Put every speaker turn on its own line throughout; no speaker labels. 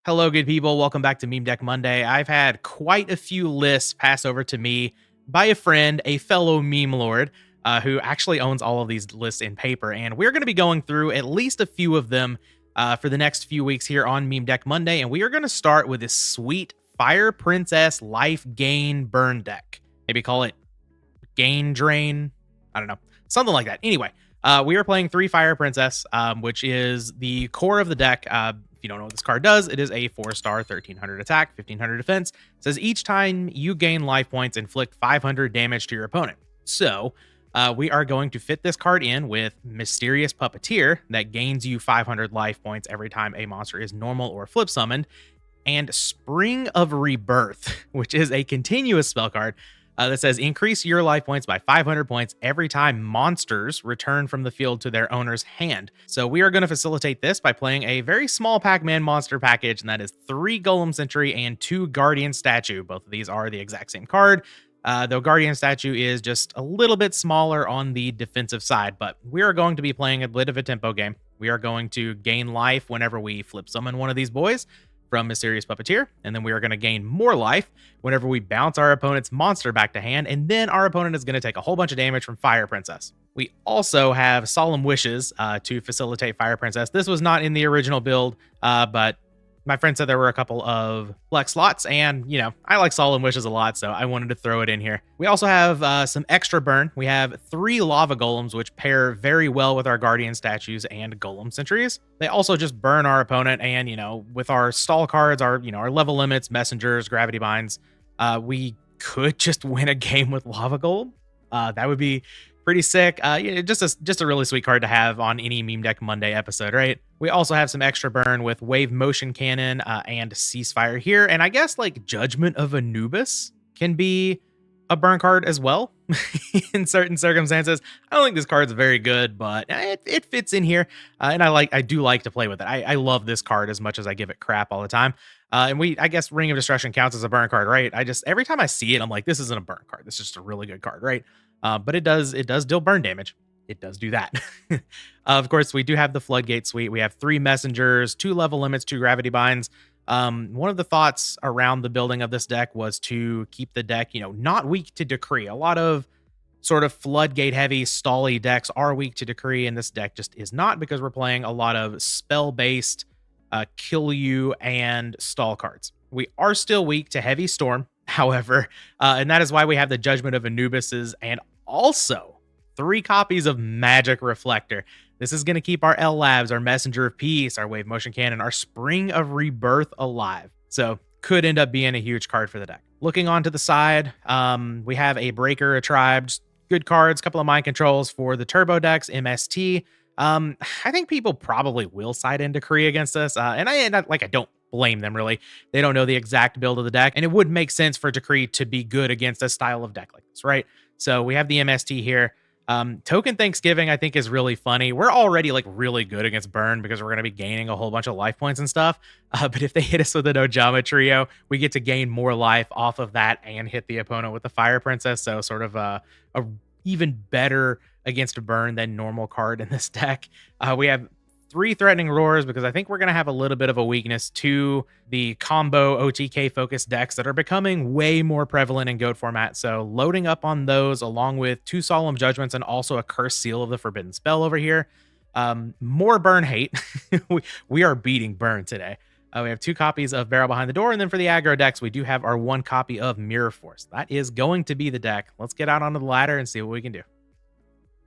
Hello, good people. Welcome back to Meme Deck Monday. I've had quite a few lists pass over to me by a friend, a fellow meme lord, who actually owns all of these lists in paper. And we're going to be going through at least a few of them for the next few weeks here on Meme Deck Monday. And we are going to start with this sweet Fire Princess Life Gain Burn deck. Maybe call it Gain Drain. I don't know. Something like that. Anyway, we are playing 3 Fire Princess, which is the core of the deck. If you don't know what this card does, it is a 4-star, 1300 attack, 1500 defense. It says each time you gain life points, inflict 500 damage to your opponent. So we are going to fit this card in with Mysterious Puppeteer that gains you 500 life points every time a monster is normal or flip summoned, and Spring of Rebirth, which is a continuous spell card that says increase your life points by 500 points every time monsters return from the field to their owner's hand. So we are going to facilitate this by playing a very small Pac-Man monster package, and that is 3 Golem Sentry and 2 Guardian Statue. Both of these are the exact same card, though Guardian Statue is just a little bit smaller on the defensive side. But we are going to be playing a bit of a tempo game. We are going to gain life whenever we flip summon one of these boys from Mysterious Puppeteer, and then we are going to gain more life whenever we bounce our opponent's monster back to hand, and then our opponent is going to take a whole bunch of damage from Fire Princess. We also have Solemn Wishes to facilitate Fire Princess. This was not in the original build, but my friend said there were a couple of flex slots, and, you know, I like Solemn Wishes a lot, so I wanted to throw it in here. We also have some extra burn. We have 3 Lava Golems, which pair very well with our Guardian Statues and Golem Sentries. They also just burn our opponent, and, you know, with our stall cards, our level limits, messengers, gravity binds, we could just win a game with Lava Golem. That would be pretty sick. Just a really sweet card to have on any Meme Deck Monday episode, right? We also have some extra burn with Wave Motion Cannon and Ceasefire here. And I guess like Judgment of Anubis can be a burn card as well in certain circumstances. I don't think this card's very good, but it fits in here. And I do like to play with it. I love this card as much as I give it crap all the time. And I guess Ring of Destruction counts as a burn card, right? Every time I see it, I'm like, this isn't a burn card. This is just a really good card, right? But it does deal burn damage. It does do that. Of course, we do have the Floodgate Suite. We have 3 messengers, 2 level limits, 2 gravity binds. One of the thoughts around the building of this deck was to keep the deck, not weak to Decree. A lot of sort of Floodgate heavy, stally decks are weak to Decree, and this deck just is not, because we're playing a lot of spell-based kill you and stall cards. We are still weak to Heavy Storm, however, and that is why we have the Judgment of Anubises and also 3 copies of Magic Reflector. This is going to keep our L Labs, our Messenger of Peace, our Wave Motion Cannon, our Spring of Rebirth alive. So could end up being a huge card for the deck. Looking onto the side, we have a Breaker, a Tribe, just good cards, couple of Mind Controls for the Turbo decks, MST. I think people probably will side in Decree against us, and I don't blame them, really. They don't know the exact build of the deck, and it would make sense for Decree to be good against a style of deck like this, right? So we have the MST here. Token Thanksgiving, I think, is really funny. We're already really good against burn because we're going to be gaining a whole bunch of life points and stuff. But if they hit us with an Ojama Trio, we get to gain more life off of that and hit the opponent with the Fire Princess. So sort of a even better against a burn than normal card in this deck. We have 3 Threatening Roars because I think we're going to have a little bit of a weakness to the combo OTK focused decks that are becoming way more prevalent in GOAT format. So loading up on those along with 2 Solemn Judgments and also a Cursed Seal of the Forbidden Spell over here. More burn hate. we are beating burn today. We have 2 copies of Barrel Behind the Door, and then for the aggro decks, we do have our 1 copy of Mirror Force. That is going to be the deck. Let's get out onto the ladder and see what we can do.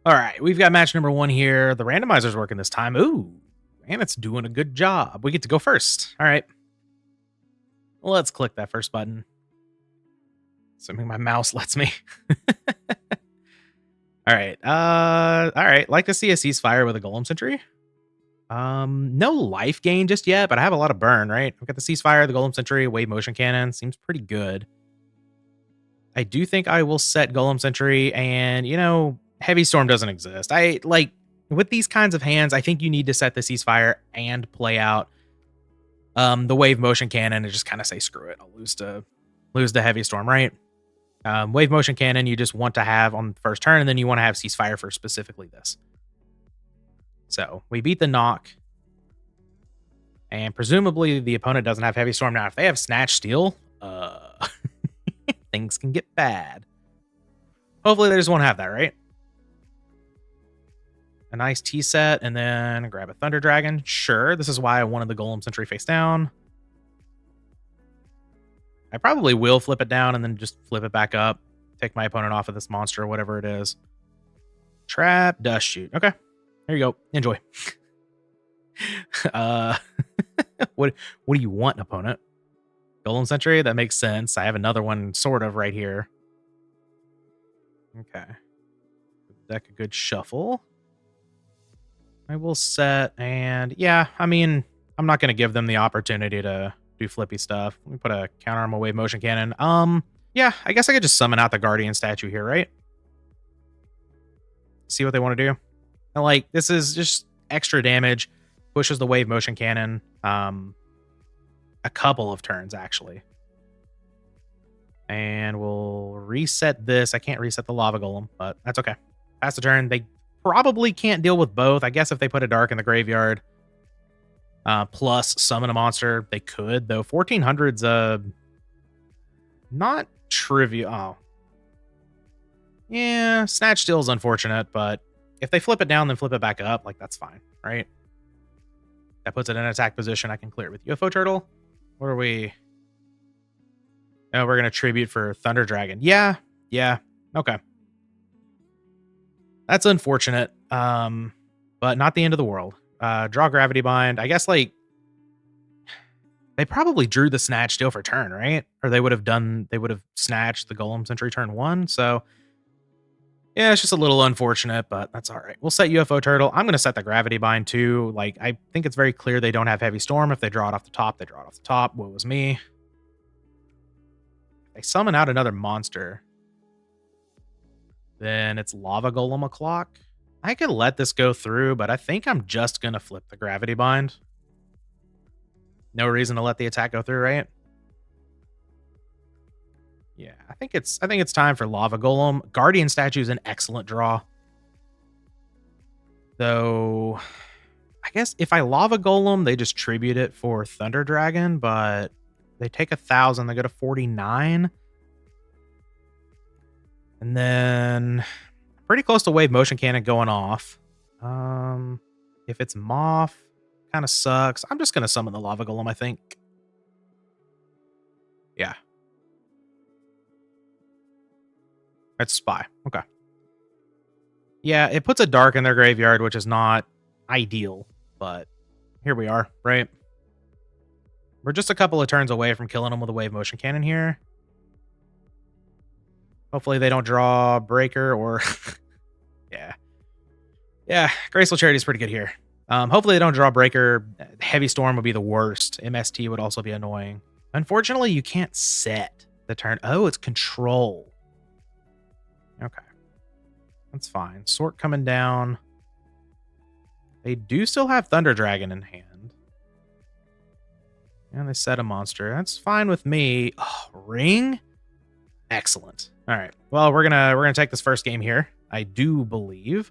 All right, we've got match number 1 here. The randomizer's working this time. Ooh, and it's doing a good job. We get to go first. All right. Let's click that first button. Assuming my mouse lets me. All right. All right. Like to see a Ceasefire with a Golem Sentry. No life gain just yet, but I have a lot of burn, right? I've got the Ceasefire, the Golem Sentry, Wave Motion Cannon. Seems pretty good. I do think I will set Golem Sentry, and, Heavy Storm doesn't exist. With these kinds of hands, I think you need to set the Ceasefire and play out the Wave Motion Cannon and just kind of say, screw it, I'll lose to Heavy Storm, right? Wave Motion Cannon you just want to have on the first turn, and then you want to have Ceasefire for specifically this. So we beat the knock. And presumably the opponent doesn't have Heavy Storm. Now, if they have Snatch Steel, things can get bad. Hopefully they just won't have that, right? A nice T set, and then grab a Thunder Dragon. Sure, this is why I wanted the Golem Sentry face down. I probably will flip it down and then just flip it back up. Take my opponent off of this monster or whatever it is. Trap, Dust Shoot. Okay, here you go. Enjoy. What do you want, opponent? Golem Sentry? That makes sense. I have another one sort of right here. Okay. Deck a good shuffle. I will set, and yeah, I mean, I'm not going to give them the opportunity to do flippy stuff. Let me put a counter on my Wave Motion Cannon. Yeah, I guess I could just summon out the Guardian statue here, right? See what they want to do. And like, this is just extra damage. Pushes the Wave Motion Cannon a couple of turns, actually. And we'll reset this. I can't reset the Lava Golem, but that's okay. Pass the turn. They probably can't deal with both. I guess if they put a Dark in the graveyard, plus summon a monster, they could, though 1400's not trivial. Oh. Yeah, Snatch Steal is unfortunate, but if they flip it down, then flip it back up, like that's fine, right? That puts it in attack position. I can clear it with UFO Turtle. What are we? Oh, we're going to tribute for Thunder Dragon. Yeah. Okay. That's unfortunate, but not the end of the world. Draw Gravity Bind. I guess, like, they probably drew the Snatch Steal for turn, right? Or they would have snatched the Golem Sentry turn 1, so yeah, it's just a little unfortunate, but that's all right. We'll set UFO Turtle. I'm going to set the Gravity Bind too. Like, I think it's very clear they don't have Heavy Storm. If they draw it off the top, they draw it off the top. What was me? If they summon out another monster, then it's Lava Golem o'clock. I could let this go through, but I think I'm just going to flip the Gravity Bind. No reason to let the attack go through, right? Yeah, I think it's time for Lava Golem. Guardian Statue is an excellent draw. Though, I guess if I Lava Golem, they just tribute it for Thunder Dragon, but they take 1,000, they go to 49. And then pretty close to Wave Motion Cannon going off. If it's Moth, kind of sucks. I'm just going to summon the Lava Golem, I think. Yeah. It's Spy. Okay. Yeah, it puts a Dark in their graveyard, which is not ideal, but here we are, right? We're just a couple of turns away from killing them with a Wave Motion Cannon here. Hopefully they don't draw Breaker or... Yeah, Graceful Charity is pretty good here. Hopefully they don't draw Breaker. Heavy Storm would be the worst. MST would also be annoying. Unfortunately, you can't set the turn. Oh, it's Control. Okay. That's fine. Sort coming down. They do still have Thunder Dragon in hand. And they set a monster. That's fine with me. Oh, Ring? Excellent. All right. Well, we're gonna take this first game here, I do believe.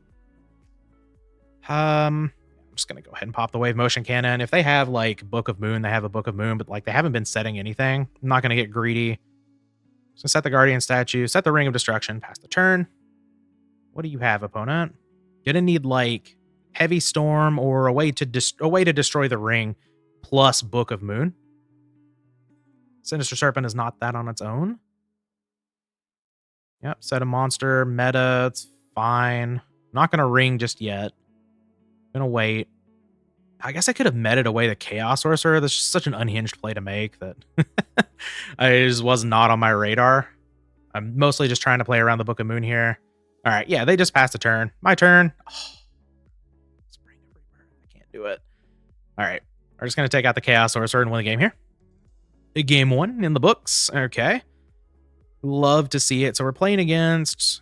I'm just gonna go ahead and pop the Wave Motion Cannon. If they have like Book of Moon, they have a Book of Moon, but like they haven't been setting anything. I'm not gonna get greedy. So set the Guardian Statue, set the Ring of Destruction, pass the turn. What do you have, opponent? Gonna need like Heavy Storm or a way to destroy the ring plus Book of Moon. Sinister Serpent is not that on its own. Yep, set a monster, meta, it's fine. Not gonna ring just yet. Gonna wait. I guess I could have meted away the Chaos Sorcerer. That's just such an unhinged play to make that I just was not on my radar. I'm mostly just trying to play around the Book of Moon here. All right, yeah, they just passed a turn. My turn. Oh, Spring of Rebirth. I can't do it. All right, we're just gonna take out the Chaos Sorcerer and win the game here. Game 1 in the books. Okay. Love to see it. So we're playing against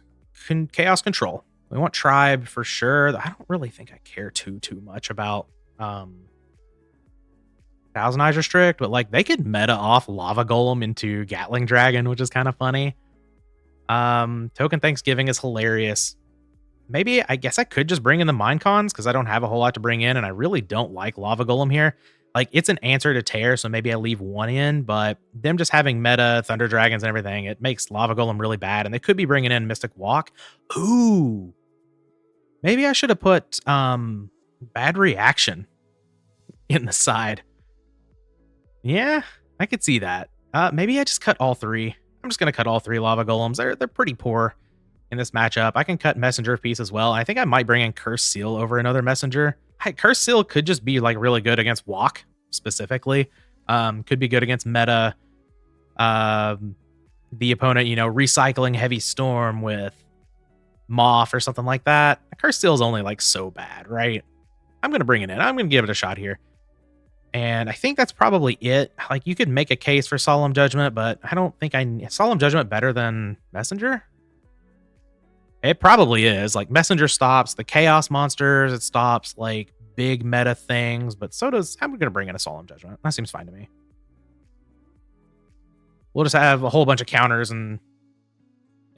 Chaos Control. We want Tribe for sure. I don't really think I care too much about Thousand Eyes Restrict, but like they could meta off Lava Golem into Gatling Dragon, which is kind of funny. Token Thanksgiving is hilarious. Maybe I guess I could just bring in the Mind Cons because I don't have a whole lot to bring in, and I really don't like Lava Golem here. Like, it's an answer to Tear, so maybe I leave one in, but them just having meta, Thunder Dragons, and everything, it makes Lava Golem really bad, and they could be bringing in Mystic Walk. Ooh. Maybe I should have put, Bad Reaction in the side. Yeah, I could see that. Maybe I just cut all three. I'm just gonna cut all three Lava Golems. They're pretty poor in this matchup. I can cut Messenger of Peace as well. I think I might bring in Curse Seal over another Messenger. Curse Seal could just be like really good against Walk specifically. Could be good against meta. The opponent, recycling Heavy Storm with Moth or something like that. Curse Seal is only like so bad, right? I'm gonna bring it in. I'm gonna give it a shot here. And I think that's probably it. Like, you could make a case for Solemn Judgment, but I don't think Solemn Judgment better than Messenger? It probably is. Like, Messenger stops the Chaos monsters. It stops, like, big meta things. But so does... I'm going to bring in a Solemn Judgment. That seems fine to me. We'll just have a whole bunch of counters and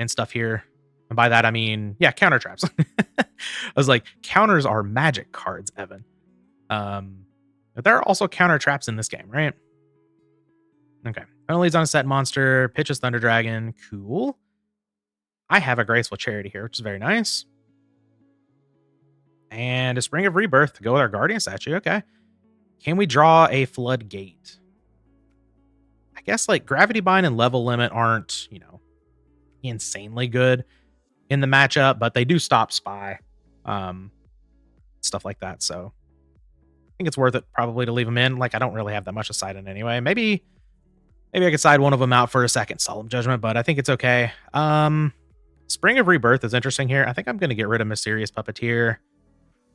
stuff here. And by that, I mean, yeah, counter traps. I was like, counters are magic cards, Evan. But there are also counter traps in this game, right? Okay. Opponent leads on a set monster, pitches Thunder Dragon. Cool. I have a Graceful Charity here, which is very nice. And a Spring of Rebirth to go with our Guardian statue. Okay. Can we draw a Floodgate? I guess like Gravity Bind and Level Limit aren't, insanely good in the matchup, but they do stop Spy. Stuff like that, so I think it's worth it probably to leave them in. Like, I don't really have that much to side in anyway. Maybe I could side one of them out for a second Solemn Judgment, but I think it's okay. Spring of Rebirth is interesting here. I think I'm going to get rid of Mysterious Puppeteer.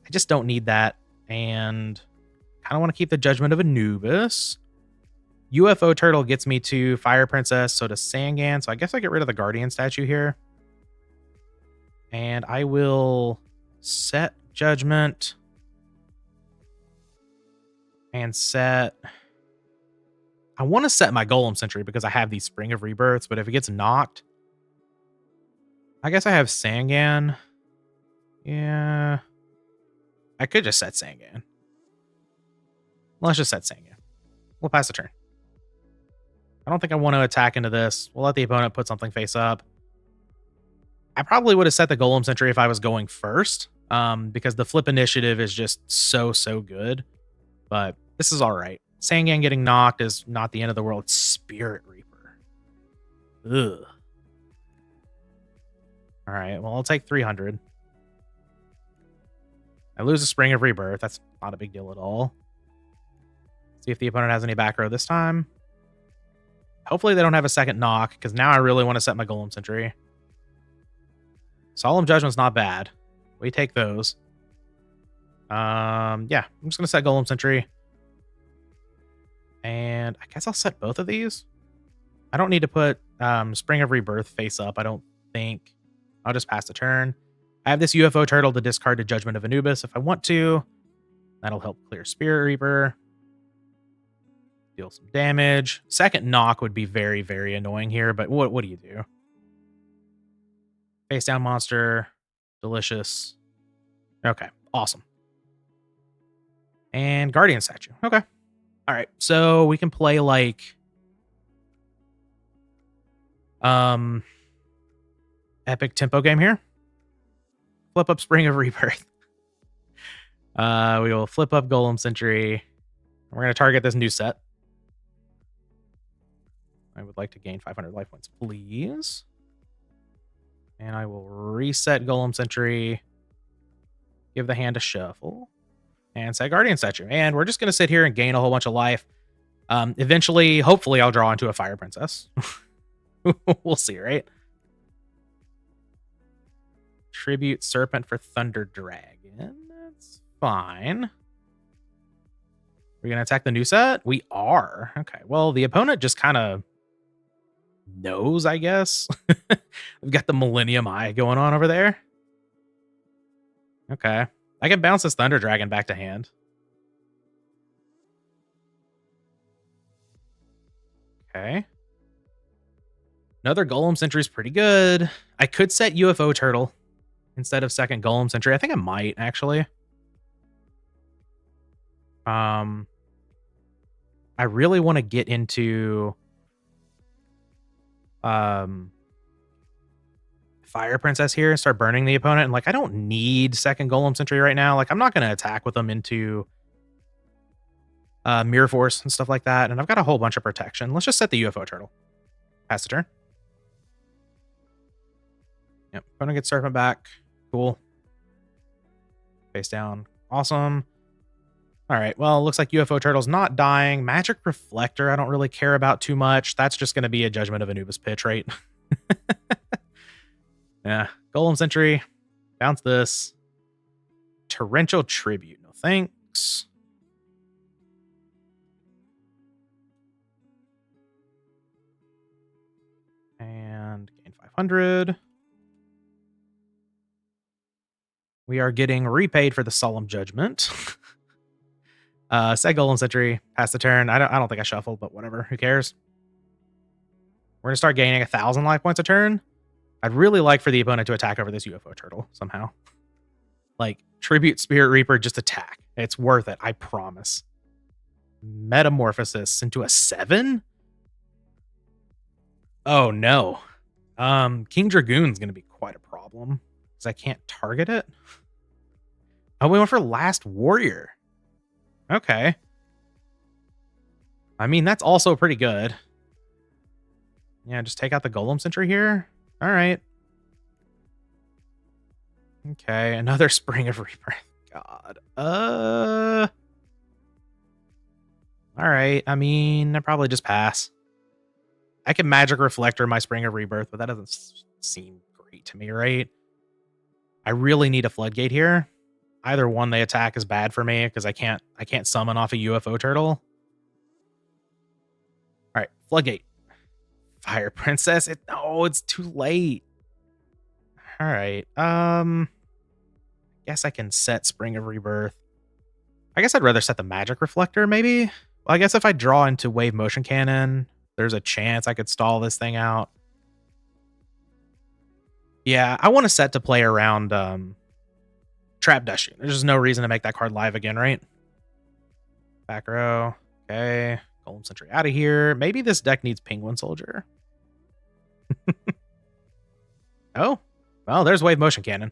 I just don't need that. And kind of want to keep the Judgment of Anubis. UFO Turtle gets me to Fire Princess, so to Sangan. So I guess I get rid of the Guardian statue here. And I will set Judgment. And set... I want to set my Golem Sentry because I have these Spring of Rebirths, but if it gets knocked... I guess I have Sangan. Yeah. I could just set Sangan. Let's just set Sangan. We'll pass the turn. I don't think I want to attack into this. We'll let the opponent put something face up. I probably would have set the Golem Sentry if I was going first, because the flip initiative is just so good. But this is all right. Sangan getting knocked is not the end of the world. Spirit Reaper. Ugh. All right, well, I'll take 300. I lose a Spring of Rebirth. That's not a big deal at all. See if the opponent has any back row this time. Hopefully they don't have a second knock, because now I really want to set my Golem Sentry. Solemn Judgment's not bad. We take those. Yeah, I'm just going to set Golem Sentry. And I guess I'll set both of these. I don't need to put Spring of Rebirth face up, I don't think. I'll just pass the turn. I have this UFO Turtle to discard to Judgment of Anubis if I want to. That'll help clear Spirit Reaper. Deal some damage. Second knock would be very, very annoying here, but what do you do? Face down monster. Delicious. Okay, awesome. And Guardian statue. Okay. All right, so we can play like epic tempo game here. Flip up Spring of Rebirth. We will flip up Golem Sentry. We're going to target this new set. I would like to gain 500 life points, please. And I will reset Golem Sentry. Give the hand a shuffle. And set Guardian statue. And we're just going to sit here and gain a whole bunch of life. Eventually, hopefully, I'll draw into a Fire Princess. We'll see, right? Tribute Serpent for Thunder Dragon. That's fine. We're going to attack the new set? We are. Okay, well, the opponent just kind of knows, I guess. We've got the Millennium Eye going on over there. Okay. I can bounce this Thunder Dragon back to hand. Okay. Another Golem Sentry is pretty good. I could set UFO Turtle instead of second Golem Sentry. I think I might, actually. I really want to get into Fire Princess here and start burning the opponent. And like, I don't need second Golem Sentry right now. Like, I'm not going to attack with them into Mirror Force and stuff like that. And I've got a whole bunch of protection. Let's just set the UFO turtle. Pass the turn. Yep. Opponent gets Serpent back. Cool. Face down. Awesome. All right. Well, it looks like UFO turtle's not dying. Magic Reflector, I don't really care about too much. That's just going to be a Judgment of Anubis pitch, right? Yeah. Golem Sentry. Bounce this. Torrential Tribute. No thanks. And gain 500. We are getting repaid for the Solemn Judgment. Set Golem Sentry. Pass the turn. I don't think I shuffled, but whatever. Who cares? We're gonna start gaining 1,000 life points a turn. I'd really like for the opponent to attack over this UFO turtle somehow. Like, Tribute Spirit Reaper, just attack. It's worth it, I promise. Metamorphosis into a 7? Oh no. King Dragoon's gonna be quite a problem because I can't target it. Oh, we went for Last Warrior. Okay. I mean, that's also pretty good. Yeah, just take out the Golem Sentry here. All right. Okay, another Spring of Rebirth. God. All right. I mean, I probably just pass. I can Magic Reflector my Spring of Rebirth, but that doesn't seem great to me, right? I really need a Floodgate here. Either one they attack is bad for me because I can't summon off a UFO turtle. All right, Floodgate. Fire Princess. It's too late. All right. Guess I can set Spring of Rebirth. I guess I'd rather set the Magic Reflector, maybe. Well, I guess if I draw into Wave Motion Cannon, there's a chance I could stall this thing out. Yeah, I want to set to play around Trap Dushion. There's just no reason to make that card live again, right? Back row. Okay. Golem Sentry out of here. Maybe this deck needs Penguin Soldier. Oh, well, there's Wave Motion Cannon.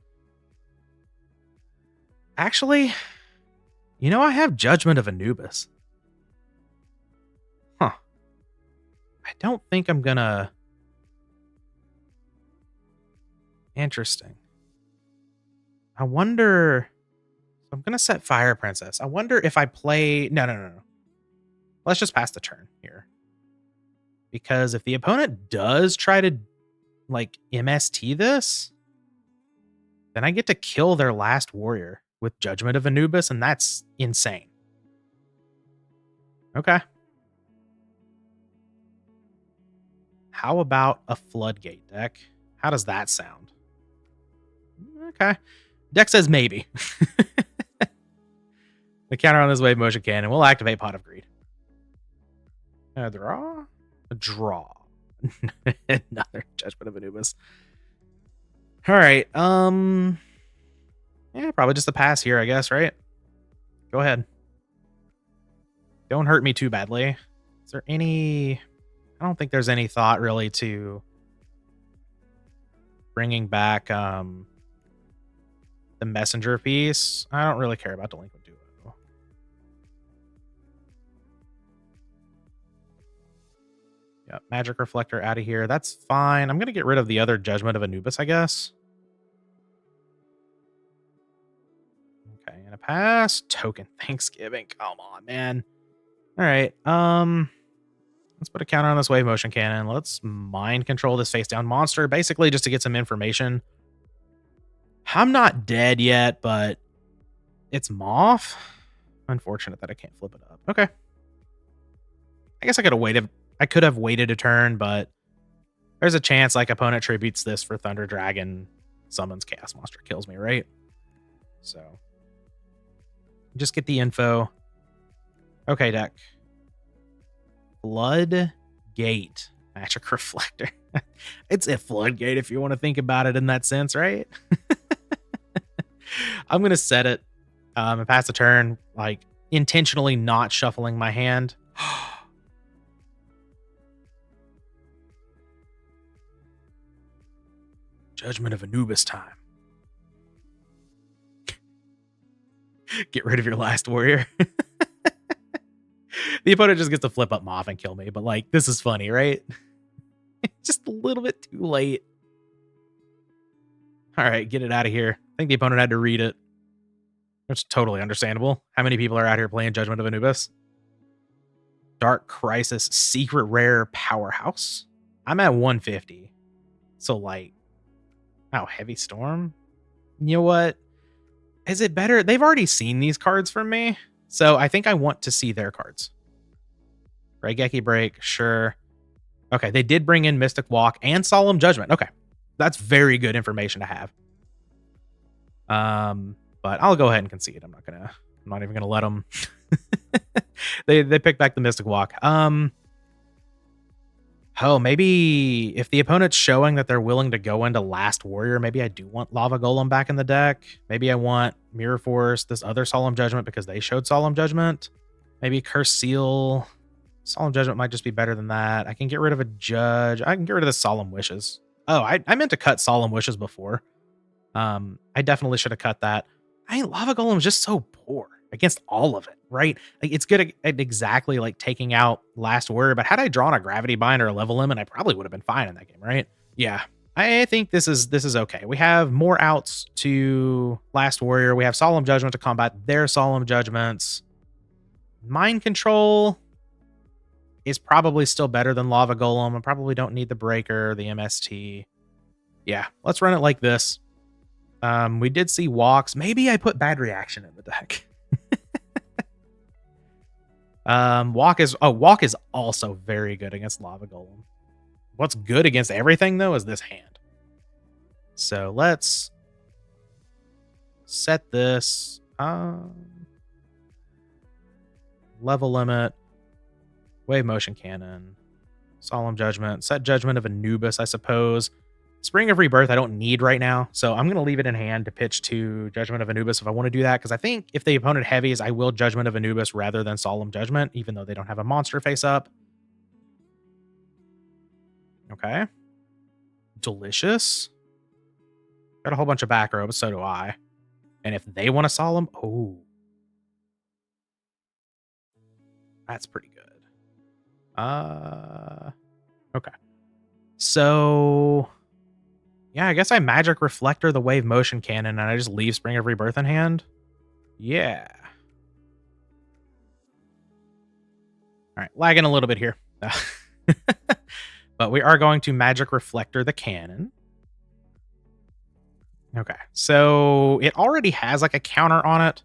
Actually, you know, I have Judgment of Anubis. Huh. I don't think I'm gonna... Interesting. I wonder... I'm gonna set Fire Princess. I wonder if I play... No. Let's just pass the turn here. Because if the opponent does try to, like, MST this, then I get to kill their Last Warrior with Judgment of Anubis, and that's insane. Okay. How about a Floodgate deck? How does that sound? Okay. Deck says maybe. The counter on this Wave Motion Cannon will activate Pot of Greed. Draw? A draw. Another Judgment of Anubis. All right. Yeah, probably just a pass here, I guess, right? Go ahead. Don't hurt me too badly. Is there any... I don't think there's any thought really to bringing back the messenger piece. I don't really care about Delinquent Duo. Yeah, Magic Reflector out of here. That's fine. I'm going to get rid of the other Judgment of Anubis, I guess. Okay, and a pass. Token Thanksgiving. Come on, man. All right. Let's put a counter on this Wave Motion Cannon. Let's mind control this face down monster, basically just to get some information. I'm not dead yet, but it's Moth. Unfortunate that I can't flip it up. Okay. I guess I could have waited. I could have waited a turn, but there's a chance like opponent tributes this for Thunder Dragon, summons Chaos Monster, kills me, right? So just get the info. Okay, deck. Floodgate. Magic Reflector. It's a Floodgate if you want to think about it in that sense, right? I'm going to set it and pass the turn, like intentionally not shuffling my hand. Judgment of Anubis time. Get rid of your last warrior. The opponent just gets to flip up Moth and kill me, but like, this is funny, right? Just a little bit too late. All right, get it out of here. I think the opponent had to read it. Which is totally understandable. How many people are out here playing Judgment of Anubis? Dark Crisis Secret Rare Powerhouse. I'm at 150. So like, oh, Heavy Storm? You know what? Is it better? They've already seen these cards from me. So I think I want to see their cards. Raigeki Break, sure. Okay, they did bring in Mystic Walk and Solemn Judgment. Okay, that's very good information to have. But I'll go ahead and concede. I'm not even gonna let them. They pick back the Mystic Walk. Oh, maybe if the opponent's showing that they're willing to go into Last Warrior, maybe I do want Lava Golem back in the deck. Maybe I want Mirror Force, this other Solemn Judgment because they showed Solemn Judgment. Maybe Curse Seal. Solemn Judgment might just be better than that. I can get rid of a Judge. I can get rid of the Solemn Wishes. Oh, I meant to cut Solemn Wishes before. I definitely should have cut that. Lava Golem is just so poor against all of it, right? Like, it's good at exactly like taking out Last Warrior, but had I drawn a Gravity Bind or a Level Limit, I probably would have been fine in that game, right? Yeah, I think this is okay. We have more outs to Last Warrior. We have Solemn Judgment to combat their Solemn Judgments. Mind Control is probably still better than Lava Golem. I probably don't need the Breaker, the MST. Yeah, let's run it like this. We did see walks. Maybe I put Bad Reaction in the deck. Walk is also very good against Lava Golem. What's good against everything though is this hand. So let's set this level limit, Wave Motion Cannon, Solemn Judgment, set Judgment of Anubis, I suppose. Spring of Rebirth I don't need right now, so I'm going to leave it in hand to pitch to Judgment of Anubis if I want to do that, because I think if the opponent heavies, I will Judgment of Anubis rather than Solemn Judgment, even though they don't have a monster face up. Okay. Delicious. Got a whole bunch of back row, but so do I. And if they want a Solemn, oh. That's pretty good. Okay. So... yeah, I guess I Magic Reflector the Wave Motion Cannon and I just leave Spring of Rebirth in hand. Yeah. All right, lagging a little bit here. But we are going to Magic Reflector the cannon. Okay, so it already has like a counter on it.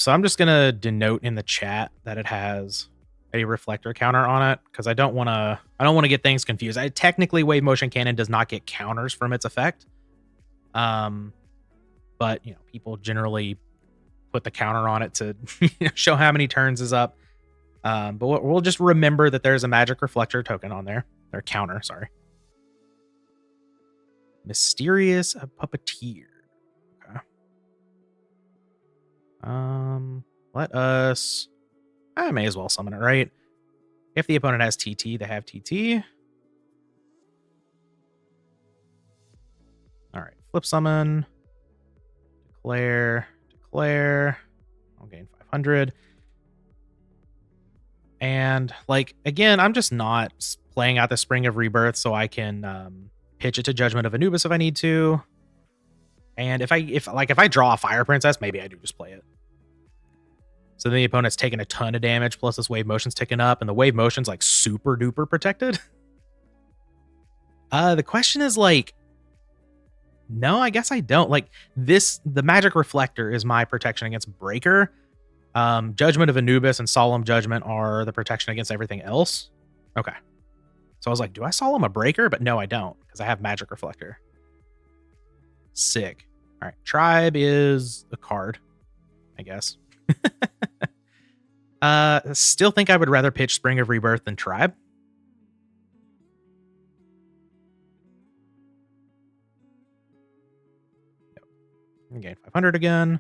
So I'm just going to denote in the chat that it has a reflector counter on it because I don't want to get things confused. Technically Wave Motion Cannon does not get counters from its effect. But you know, people generally put the counter on it to show how many turns is up. But we'll just remember that there's a Magic Reflector token on there. Or counter, sorry. Mysterious Puppeteer. Okay. Let us... I may as well summon it, right? If the opponent has TT, they have TT. All right, flip summon. Declare. I'll gain 500. And, like, again, I'm just not playing out the Spring of Rebirth so I can pitch it to Judgment of Anubis if I need to. And if I draw a Fire Princess, maybe I do just play it. So then the opponent's taking a ton of damage, plus this Wave Motion's ticking up, and the Wave Motion's like super duper protected. The question is like, no, I guess I don't. Like the Magic Reflector is my protection against Breaker. Judgment of Anubis and Solemn Judgment are the protection against everything else. Okay. So I was like, do I Solemn a Breaker? But no, I don't, because I have Magic Reflector. Sick. All right. Tribe is a card, I guess. Still think I would rather pitch Spring of Rebirth than Tribe. Gain 500 again.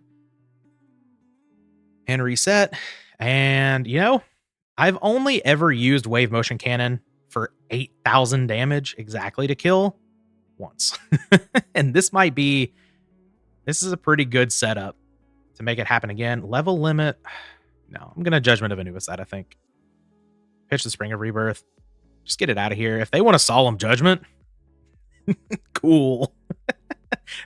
And reset. And, you know, I've only ever used Wave Motion Cannon for 8,000 damage exactly to kill. once. And this is a pretty good setup to make it happen again. Level limit. No, I'm going to Judgment of Anubis, I think. Pitch the Spring of Rebirth. Just get it out of here. If they want a Solemn Judgment, cool.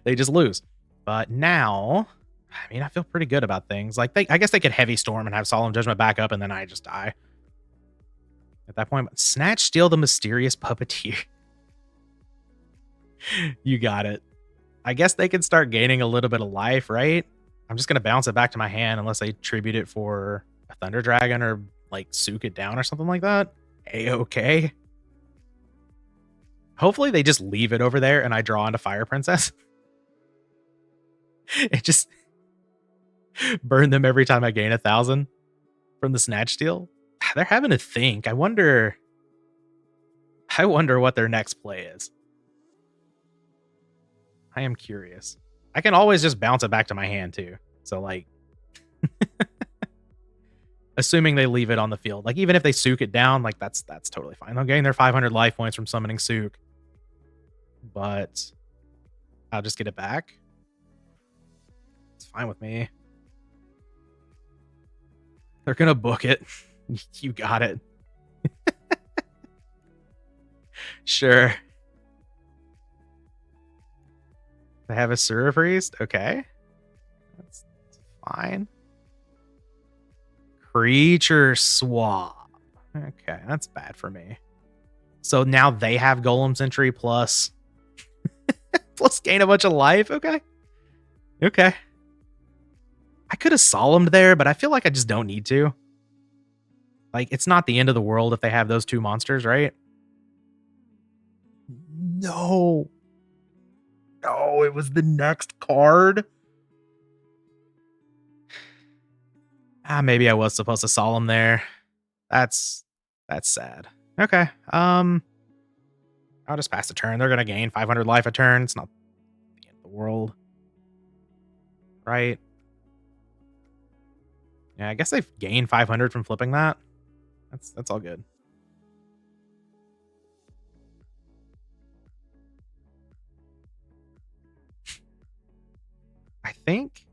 They just lose. But now, I mean, I feel pretty good about things. Like, I guess they could Heavy Storm and have Solemn Judgment back up, and then I just die at that point. But Snatch, Steal the Mysterious Puppeteer. You got it. I guess they can start gaining a little bit of life, right? I'm just going to bounce it back to my hand unless they tribute it for a Thunder Dragon or like soak it down or something like that. A-okay. Hopefully they just leave it over there and I draw into Fire Princess. It just burn them every time I gain 1,000 from the Snatch Steal. They're having to think. I wonder what their next play is. I am curious. I can always just bounce it back to my hand too. So like, assuming they leave it on the field, like even if they soak it down, like that's totally fine. They'll gain their 500 life points from summoning soak, but I'll just get it back. It's fine with me. They're gonna book it. You got it. Sure. They have a Sura Priest? Okay. That's fine. Creature swap. Okay, that's bad for me. So now they have Golem Sentry plus plus gain a bunch of life. Okay. Okay. I could have Solemned there, but I feel like I just don't need to. Like, it's not the end of the world if they have those two monsters, right? No. No, it was the next card. Maybe I was supposed to Solemn there. That's sad. Okay. I'll just pass the turn. They're gonna gain 500 life a turn. It's not the end of the world. Right? Yeah, I guess they've gained 500 from flipping that. That's all good. I think.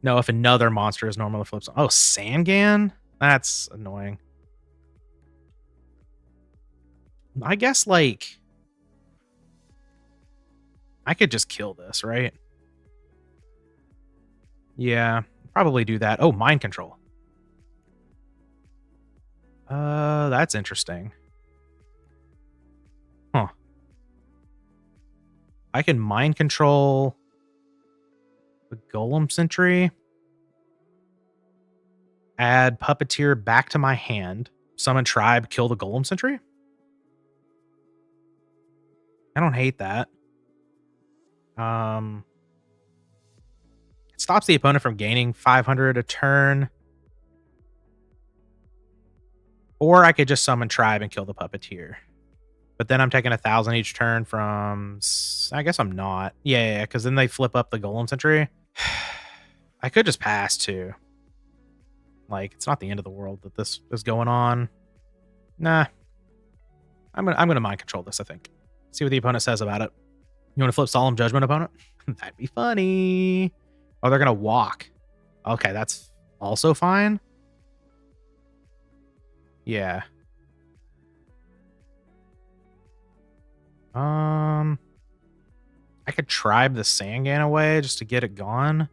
No, if another monster is normally flips. Oh, Sangan? That's annoying. I guess, like, I could just kill this, right? Yeah, probably do that. Oh, Mind Control. That's interesting. Huh. I can Mind Control the Golem Sentry. Add Puppeteer back to my hand. Summon Tribe, kill the Golem Sentry. I don't hate that. It stops the opponent from gaining 500 a turn. Or I could just summon Tribe and kill the Puppeteer. But then I'm taking 1,000 each turn from... I guess I'm not. Yeah, because then they flip up the Golem Sentry. I could just pass, too. Like, it's not the end of the world that this is going on. Nah. I'm gonna Mind Control this, I think. See what the opponent says about it. You want to flip Solemn Judgment, opponent? That'd be funny. Oh, they're gonna walk. Okay, that's also fine. Yeah. I could Tribe the Sangan away just to get it gone.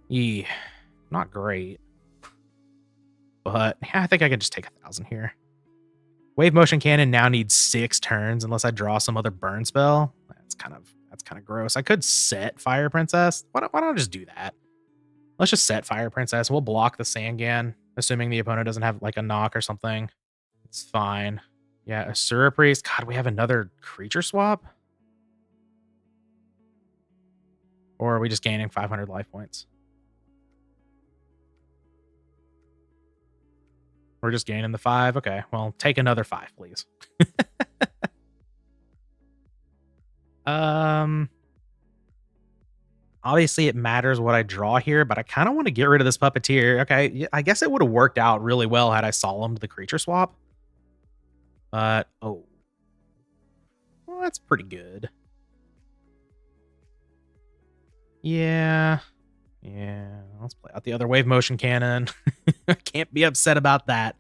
Yeah, not great. But yeah, I think I could just take 1,000 here. Wave Motion Cannon now needs 6 turns unless I draw some other burn spell. That's kind of gross. I could set Fire Princess. Why don't I just do that? Let's just set Fire Princess. We'll block the Sangan, assuming the opponent doesn't have like a knock or something. It's fine. Yeah, Asura Priest. God, we have another creature swap? Or are we just gaining 500 life points? We're just gaining the 5. Okay, well, take another 5, please. Obviously, it matters what I draw here, but I kind of want to get rid of this Puppeteer. Okay, I guess it would have worked out really well had I Solemned the creature swap. But, oh. that's pretty good. Yeah. Yeah. Let's play out the other wave motion cannon. Can't be upset about that.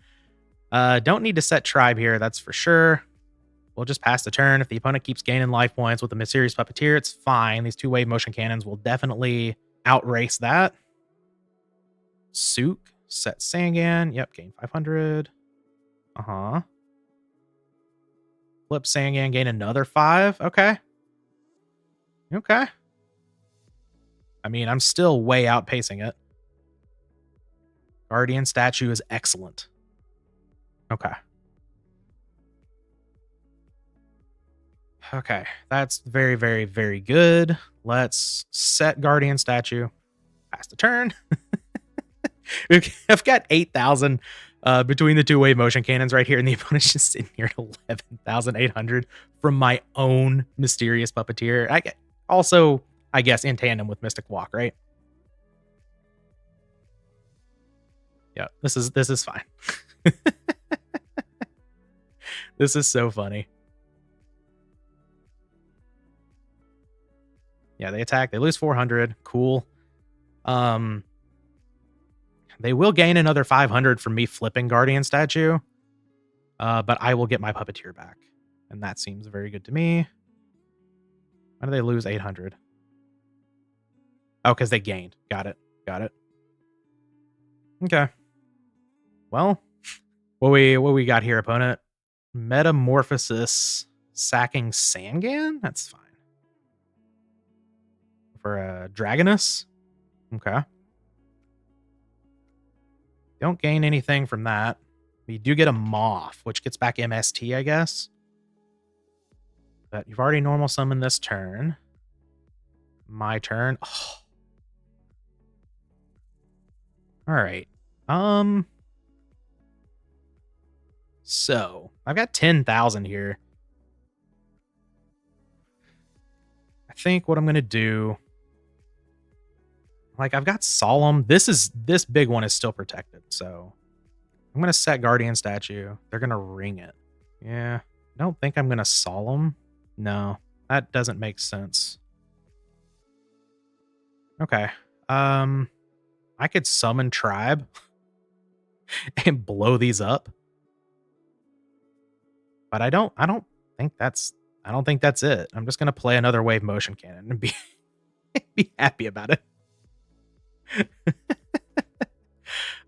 Don't need to set tribe here, that's for sure. We'll just pass the turn. If the opponent keeps gaining life points with the mysterious puppeteer, it's fine. These two wave motion cannons will definitely outrace that. Sook, set Sangan. Yep, gain 500. Flip Sangan, gain another 5. Okay. Okay. I mean, I'm still way outpacing it. Guardian statue is excellent. Okay. Okay, that's very, very, very good. Let's set Guardian statue. Pass the turn. I've got 8,000 between the two wave motion cannons right here, and the opponent's just sitting here at 11,800 from my own mysterious puppeteer. I guess in tandem with Mystic Walk, right? Yeah, this is fine. This is so funny. Yeah, they attack. They lose 400. Cool. They will gain another 500 from me flipping Guardian statue. But I will get my puppeteer back. And that seems very good to me. Why do they lose 800? Oh, because they gained. Got it. Got it. Okay. Well, what we got here, opponent? Metamorphosis sacking Sangan? That's fine. For a Dragonus? Okay. Don't gain anything from that. You do get a Moth, which gets back MST, I guess. But you've already normal summoned this turn. My turn. Oh. All right. So I've got 10,000 here. I think what I'm gonna do, like, I've got Solemn. This big one is still protected, so I'm gonna set Guardian statue. They're gonna ring it. Yeah, I don't think I'm gonna Solemn. No, that doesn't make sense. Okay. I could summon Tribe and blow these up. But I don't think that's it. I'm just gonna play another wave motion cannon and be happy about it.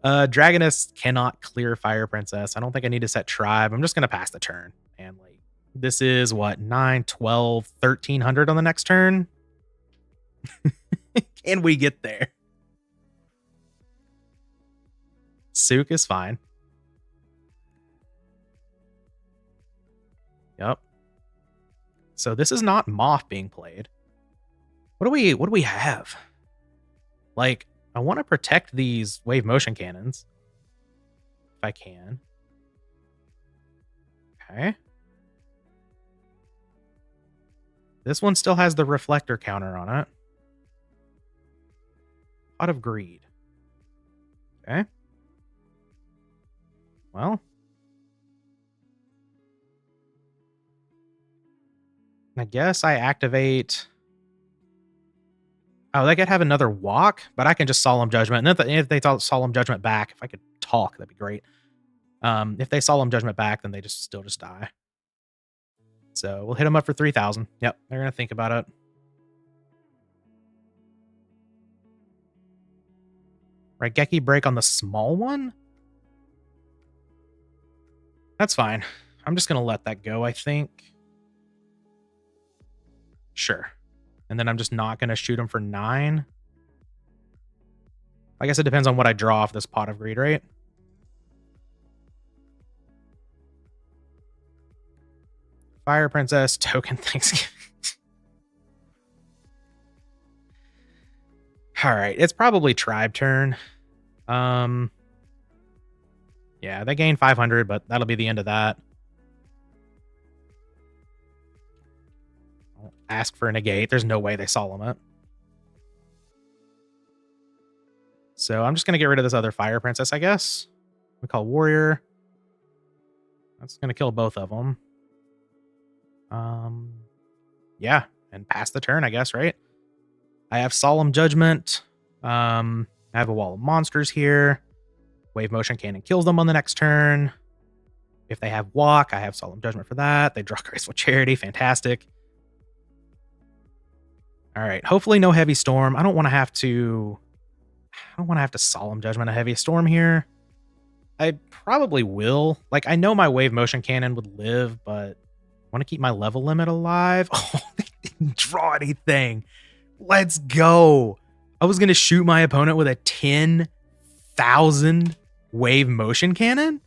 Dragoness cannot clear Fire Princess. I don't think I need to set Tribe. I'm just gonna pass the turn. And like, this is what, 9, 12, 1,300 on the next turn? Can we get there? Sook is fine. Yep. So this is not Moth being played. What do we have? Like, I want to protect these wave motion cannons. If I can. Okay. This one still has the reflector counter on it. Pot of Greed. Okay. Well. I guess I activate... Oh, they could have another walk, but I can just Solemn Judgment. And if they Solemn Judgment back, if I could talk, that'd be great. If they Solemn Judgment back, then they still just die. So we'll hit them up for 3,000. Yep, they're going to think about it. Raigeki break on the small one? That's fine. I'm just going to let that go, I think. Sure. And then I'm just not going to shoot him for 9. I guess it depends on what I draw off this Pot of Greed, right? Fire Princess, token Thanksgiving. All right, it's probably Tribe turn. Yeah, they gain 500, but that'll be the end of that. I'll ask for a negate. There's no way they Solemn it. So I'm just going to get rid of this other Fire Princess, I guess. We call Warrior. That's going to kill both of them. Yeah, and pass the turn, I guess, right? I have Solemn Judgment. I have a wall of monsters here. Wave Motion Cannon kills them on the next turn. If they have Walk, I have Solemn Judgment for that. They draw Graceful Charity. Fantastic. All right. Hopefully no Heavy Storm. I don't want to have to Solemn Judgment a Heavy Storm here. I probably will. Like, I know my Wave Motion Cannon would live, but I want to keep my level limit alive. Oh, they didn't draw anything. Let's go. I was going to shoot my opponent with a 10,000 Wave Motion Cannon.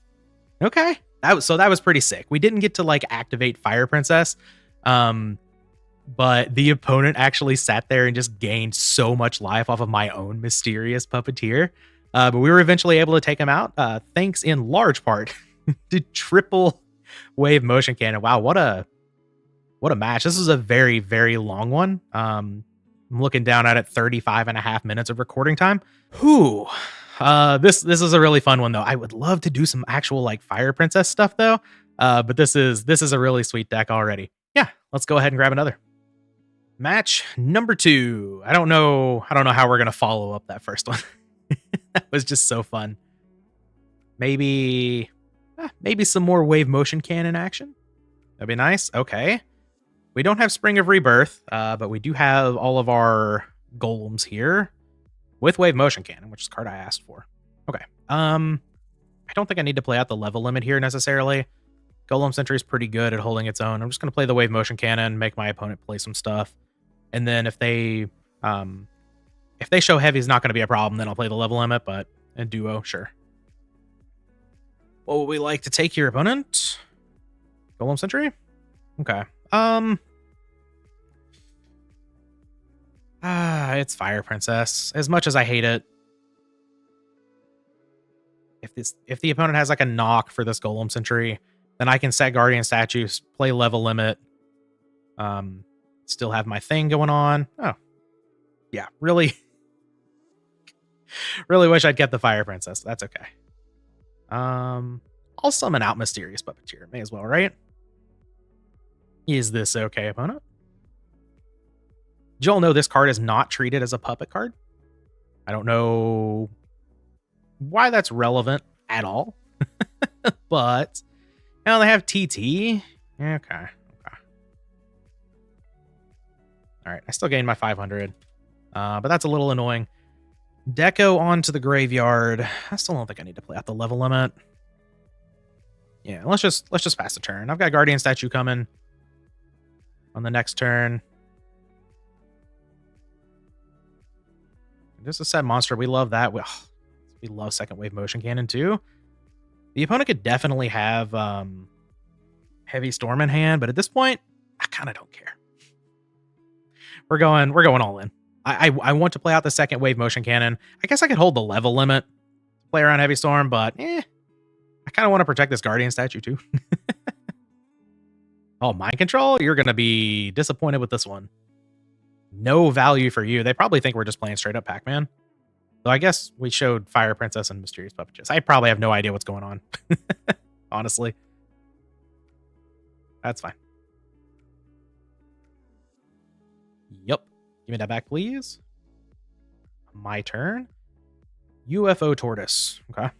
Okay. That was pretty sick. We didn't get to like activate Fire Princess. But the opponent actually sat there and just gained so much life off of my own mysterious Puppeteer. But we were eventually able to take him out, thanks in large part to triple Wave Motion Cannon. Wow, what a match. This is a very, very long one. I'm looking down at it, 35 and a half minutes of recording time. Whew. This is a really fun one, though. I would love to do some actual like Fire Princess stuff, though. But this is a really sweet deck already. Yeah, let's go ahead and grab another. Match number 2. I don't know how we're gonna follow up that first one. That was just so fun. Maybe some more Wave Motion Cannon action. That'd be nice. Okay. We don't have Spring of Rebirth, but we do have all of our golems here with Wave Motion Cannon, which is the card I asked for. Okay. I don't think I need to play out the level limit here necessarily. Golem Sentry is pretty good at holding its own. I'm just going to play the Wave Motion Cannon, make my opponent play some stuff. And then if they show heavy is not going to be a problem, then I'll play the level limit, but a duo, sure. What would we like to take here, opponent? Golem Sentry? Okay. It's Fire Princess. As much as I hate it. If the opponent has like a knock for this Golem Sentry, then I can set Guardian Statues, play level limit, still have my thing going on. Oh. Yeah, really wish I'd kept the Fire Princess. That's okay. I'll summon out Mysterious Puppeteer. May as well, right? Is this okay, opponent? Did you all know this card is not treated as a puppet card? I don't know why that's relevant at all. But now they have TT. Okay. All right, I still gained my 500. But that's a little annoying. Deco onto the graveyard. I still don't think I need to play out the level limit. Yeah, let's just pass the turn. I've got Guardian Statue coming on the next turn. This is a set monster. We love that. We love second wave motion cannon too. The opponent could definitely have heavy storm in hand, but at this point, I kind of don't care. We're going all in. I want to play out the second wave motion cannon. I guess I could hold the level limit, play around heavy storm, but I kind of want to protect this guardian statue too. Oh, mind control? You're going to be disappointed with this one. No value for you. They probably think we're just playing straight up Pac-Man. So I guess we showed Fire Princess and Mysterious Puppeteer. I probably have no idea what's going on. Honestly. That's fine. Yep. Give me that back, please. My turn. UFO Tortoise. Okay.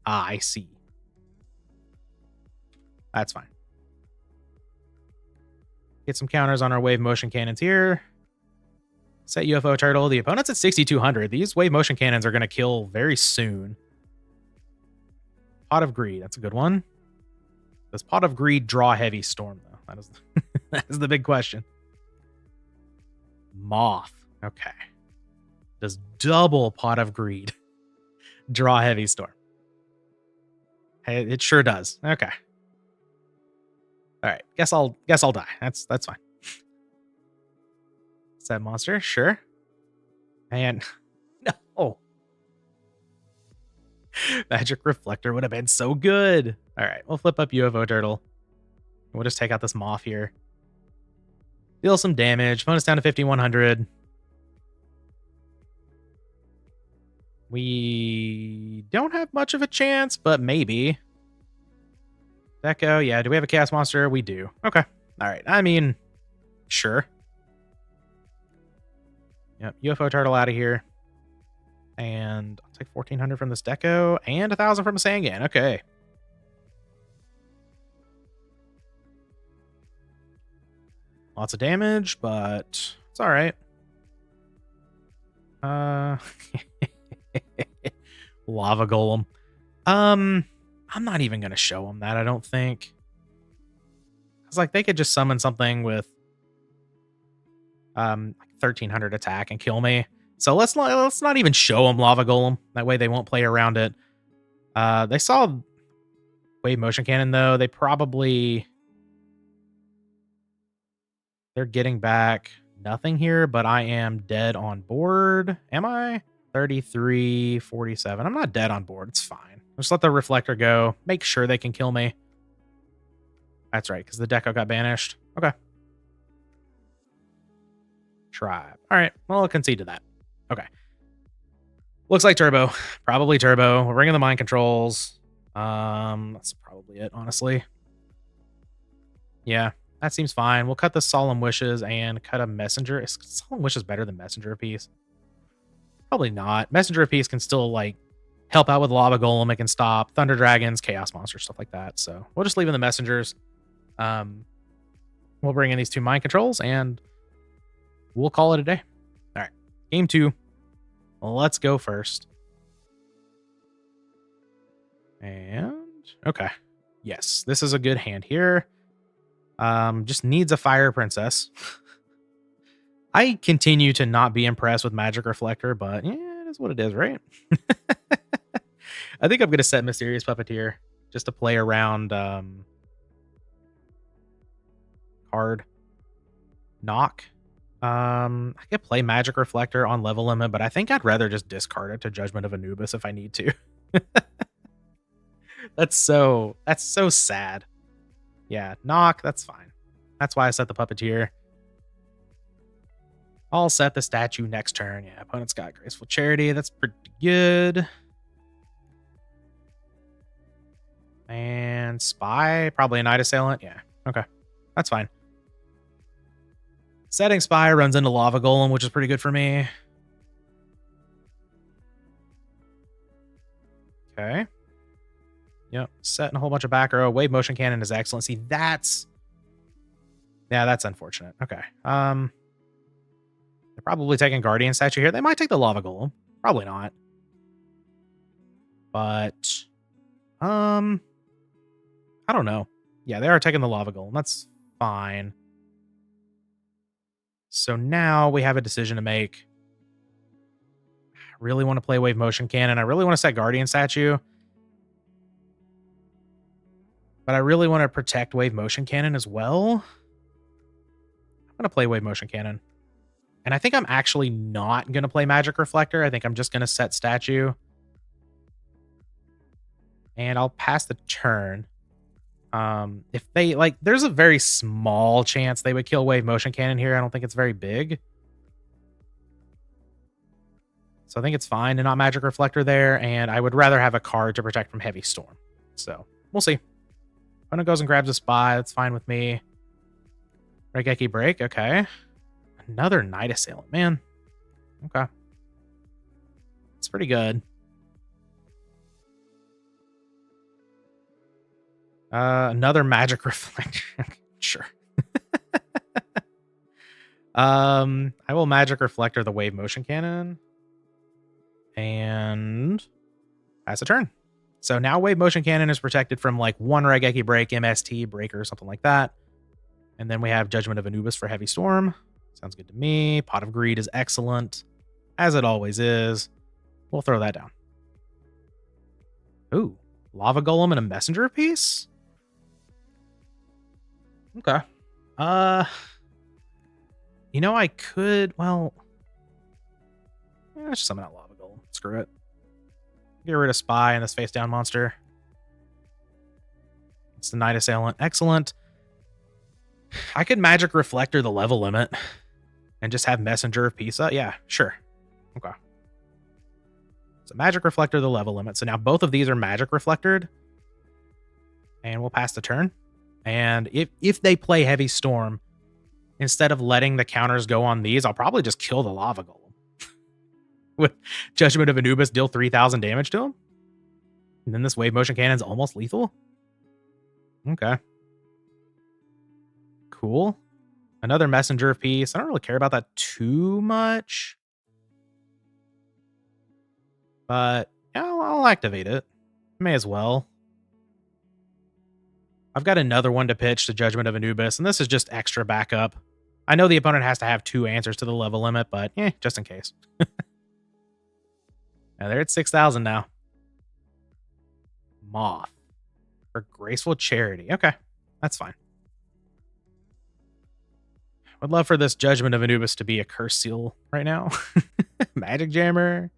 I see. That's fine. Get some counters on our wave motion cannons here. Set UFO Turtle. The opponent's at 6,200. These wave motion cannons are going to kill very soon. Pot of Greed. That's a good one. Does Pot of Greed draw heavy storm, though? That is the big question. Moth. Okay. Does double Pot of Greed draw heavy storm? Hey, it sure does. Okay. All right. Guess I'll die. That's fine. Set monster, sure. And no. Magic Reflector would have been so good. All right, we'll flip up UFO Turtle. We'll just take out this moth here. Deal some damage. Bonus down to 5,100. We don't have much of a chance, but maybe. Deco, yeah. Do we have a Chaos Monster? We do. Okay. All right. I mean, sure. Yep. UFO turtle out of here. And I'll take 1,400 from this deco and 1,000 from a Sangan. Okay. Lots of damage, but it's all right. Lava Golem. I'm not even going to show them that, I don't think. It's like they could just summon something with 1,300 attack and kill me. So let's not even show them Lava Golem. That way they won't play around it. They saw Wave Motion Cannon though. They're getting back nothing here, but I am dead on board. Am I? 33, 47. I'm not dead on board. It's fine. Just let the reflector go. Make sure they can kill me. That's right, because the deco got banished. Okay. Tribe. All right. Well, I'll concede to that. Okay. Looks like turbo. Probably turbo. We're ringing the mind controls. That's probably it, honestly. Yeah, that seems fine. We'll cut the Solemn Wishes and cut a Messenger. Is Solemn Wishes better than Messenger of Peace? Probably not. Messenger of Peace can still, like, help out with Lava Golem. It can stop Thunder Dragons, Chaos Monsters, stuff like that. So we'll just leave in the Messengers. We'll bring in these 2 mind controls and we'll call it a day. All right. Game 2. Let's go first. And okay. Yes, this is a good hand here. Just needs a Fire Princess. I continue to not be impressed with Magic Reflector, but yeah, it is what it is, right? I think I'm going to set Mysterious Puppeteer just to play around card knock. I could play Magic Reflector on level limit, but I think I'd rather just discard it to Judgment of Anubis if I need to. That's so sad. Yeah, knock, that's fine. That's why I set the Puppeteer. I'll set the statue next turn. Yeah, opponent's got Graceful Charity. That's pretty good. And Spy, probably a Night Assailant. Yeah, okay. That's fine. Setting Spy runs into Lava Golem, which is pretty good for me. Okay. Yep. Setting a whole bunch of back row. Wave Motion Cannon is excellent. See, that's unfortunate. Okay. They're probably taking Guardian Statue here. They might take the Lava Golem. Probably not. But I don't know. Yeah, they are taking the Lava Golem. That's fine. So now we have a decision to make. I really want to play Wave Motion Cannon. I really want to set Guardian Statue. But I really want to protect Wave Motion Cannon as well. I'm going to play Wave Motion Cannon. And I think I'm actually not going to play Magic Reflector. I think I'm just going to set Statue. And I'll pass the turn. If they, like, there's a very small chance they would kill Wave Motion Cannon here. I don't think it's very big. So I think it's fine to not Magic Reflector there. And I would rather have a card to protect from Heavy Storm. So we'll see. Opponent goes and grabs a Spy. That's fine with me. Regeki Break. Okay. Another Night Assailant. Man. Okay. It's pretty good. Another Magic Reflector. Sure. I will Magic Reflector the Wave Motion Cannon. And pass a turn. So now Wave Motion Cannon is protected from like 1 Regeki Break, MST, Breaker, something like that. And then we have Judgment of Anubis for Heavy Storm. Sounds good to me. Pot of Greed is excellent, as it always is. We'll throw that down. Ooh, Lava Golem and a Messenger piece? Okay. You know, I could, well, let's just summon out Lava Golem. Screw it. Get rid of Spy and this face down monster. It's the Night Assailant. Excellent. I could Magic Reflector the level limit and just have Messenger of Peace. Yeah, sure. Okay. So Magic Reflector the level limit. So now both of these are Magic Reflectored. And we'll pass the turn. And if they play Heavy Storm, instead of letting the counters go on these, I'll probably just kill the Lava Golem. With Judgment of Anubis, deal 3,000 damage to him. And then this Wave Motion Cannon's almost lethal. Okay. Cool. Another Messenger of Peace. I don't really care about that too much. But yeah, I'll activate it. May as well. I've got another one to pitch to Judgment of Anubis, and this is just extra backup. I know the opponent has to have 2 answers to the level limit, but just in case. Now they're at 6,000 now. Moth. For Graceful Charity. Okay, that's fine. Would love for this Judgment of Anubis to be a Curse Seal right now. Magic Jammer.